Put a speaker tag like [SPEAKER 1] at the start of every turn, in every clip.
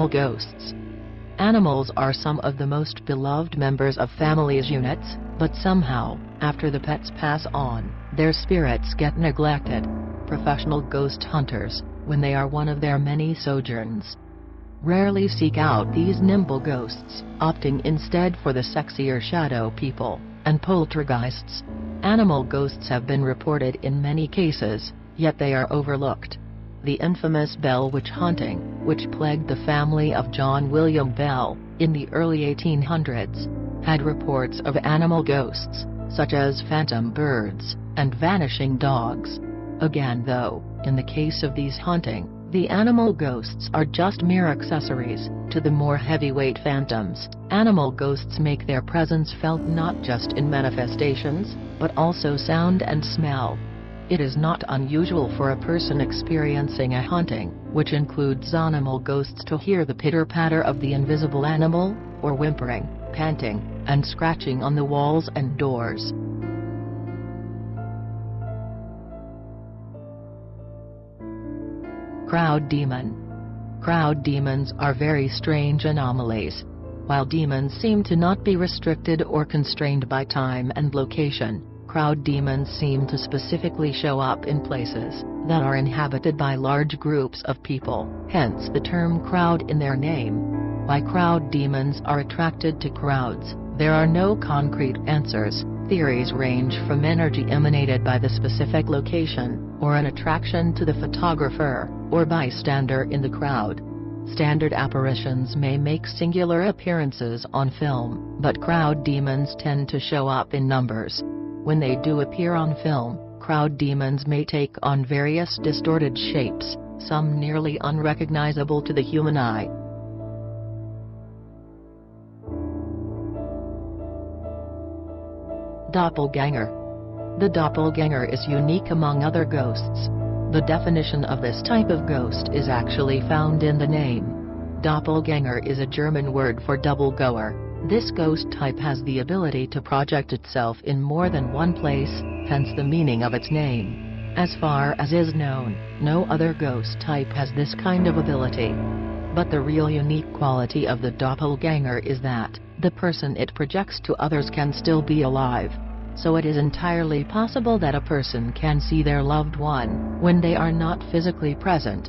[SPEAKER 1] Animal ghosts. Animals are some of the most beloved members of families' units, but somehow, after the pets pass on, their spirits get neglected. Professional ghost hunters, when they are one of their many sojourns, rarely seek out these nimble ghosts, opting instead for the sexier shadow people and poltergeists. Animal ghosts have been reported in many cases, yet they are overlooked. The infamous Bell witch hunting, which plagued the family of John William Bell in the early 1800s, had reports of animal ghosts, such as phantom birds and vanishing dogs. Again though, in the case of these hunting, the animal ghosts are just mere accessories to the more heavyweight phantoms. Animal ghosts make their presence felt not just in manifestations, but also sound and smell. It is not unusual for a person experiencing a hunting, which includes animal ghosts, to hear the pitter-patter of the invisible animal, or whimpering, panting, and scratching on the walls and doors. Crowd demon. Crowd demons are very strange anomalies. While demons seem to not be restricted or constrained by time and location, crowd demons seem to specifically show up in places that are inhabited by large groups of people, hence the term crowd in their name. Why crowd demons are attracted to crowds, there are no concrete answers. Theories range from energy emanated by the specific location, or an attraction to the photographer or bystander in the crowd. Standard apparitions may make singular appearances on film, but crowd demons tend to show up in numbers. When they do appear on film, crowd demons may take on various distorted shapes, some nearly unrecognizable to the human eye. Doppelganger. The doppelganger is unique among other ghosts. The definition of this type of ghost is actually found in the name. Doppelganger is a German word for double goer. This ghost type has the ability to project itself in more than one place, hence the meaning of its name. As far as is known, no other ghost type has this kind of ability. But the real unique quality of the doppelganger is that the person it projects to others can still be alive. So it is entirely possible that a person can see their loved one when they are not physically present.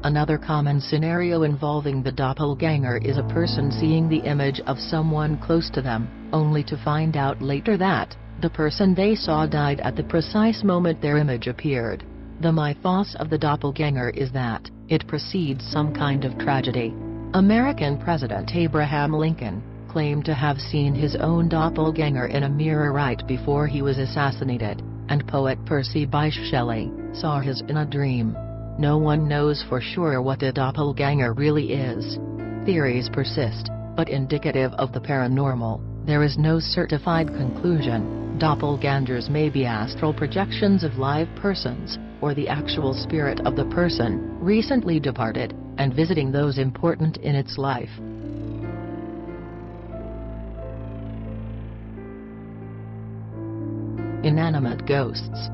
[SPEAKER 1] Another common scenario involving the doppelganger is a person seeing the image of someone close to them, only to find out later that the person they saw died at the precise moment their image appeared. The mythos of the doppelganger is that it precedes some kind of tragedy. American President Abraham Lincoln claimed to have seen his own doppelganger in a mirror right before he was assassinated, and poet Percy Bysshe Shelley saw his in a dream. No one knows for sure what a doppelganger really is. Theories persist, but indicative of the paranormal, there is no certified conclusion. Doppelgangers may be astral projections of live persons, or the actual spirit of the person recently departed, and visiting those important in its life. Inanimate ghosts.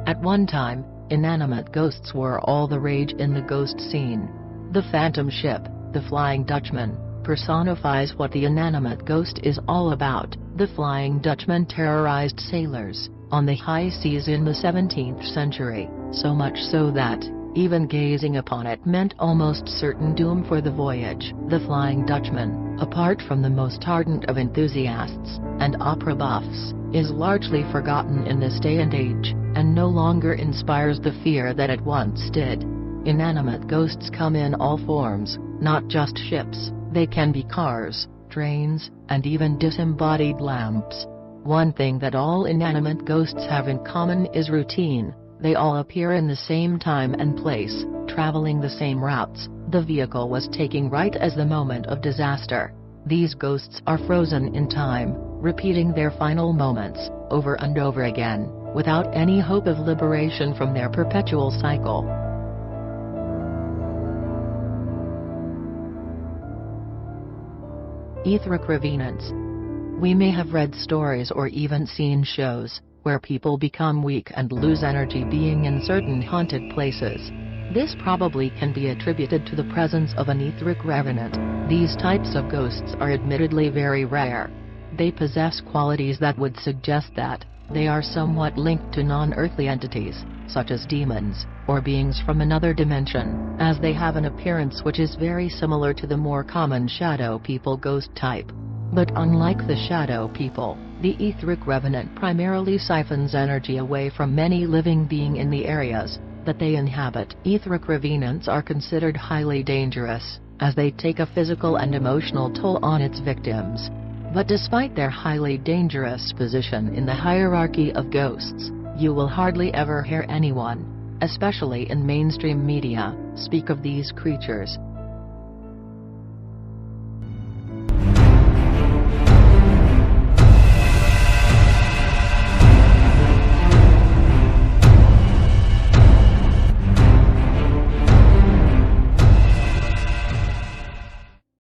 [SPEAKER 1] At one time, inanimate ghosts were all the rage in the ghost scene. The phantom ship, the Flying Dutchman, personifies what the inanimate ghost is all about. The Flying Dutchman terrorized sailors on the high seas in the 17th century, so much so that even gazing upon it meant almost certain doom for the voyage. The Flying Dutchman, apart from the most ardent of enthusiasts and opera buffs, is largely forgotten in this day and age, and no longer inspires the fear that it once did. Inanimate ghosts come in all forms, not just ships, they can be cars, trains, and even disembodied lamps. One thing that all inanimate ghosts have in common is routine. They all appear in the same time and place, traveling the same routes the vehicle was taking right as the moment of disaster. These ghosts are frozen in time, repeating their final moments, over and over again, without any hope of liberation from their perpetual cycle. Etheric Revenants. We may have read stories or even seen shows where people become weak and lose energy being in certain haunted places. This probably can be attributed to the presence of an etheric revenant. These types of ghosts are admittedly very rare. They possess qualities that would suggest that they are somewhat linked to non-earthly entities, such as demons, or beings from another dimension, as they have an appearance which is very similar to the more common shadow people ghost type. But unlike the shadow people, the etheric revenant primarily siphons energy away from many living beings in the areas that they inhabit. Etheric revenants are considered highly dangerous, as they take a physical and emotional toll on its victims. But despite their highly dangerous position in the hierarchy of ghosts, you will hardly ever hear anyone, especially in mainstream media, speak of these creatures.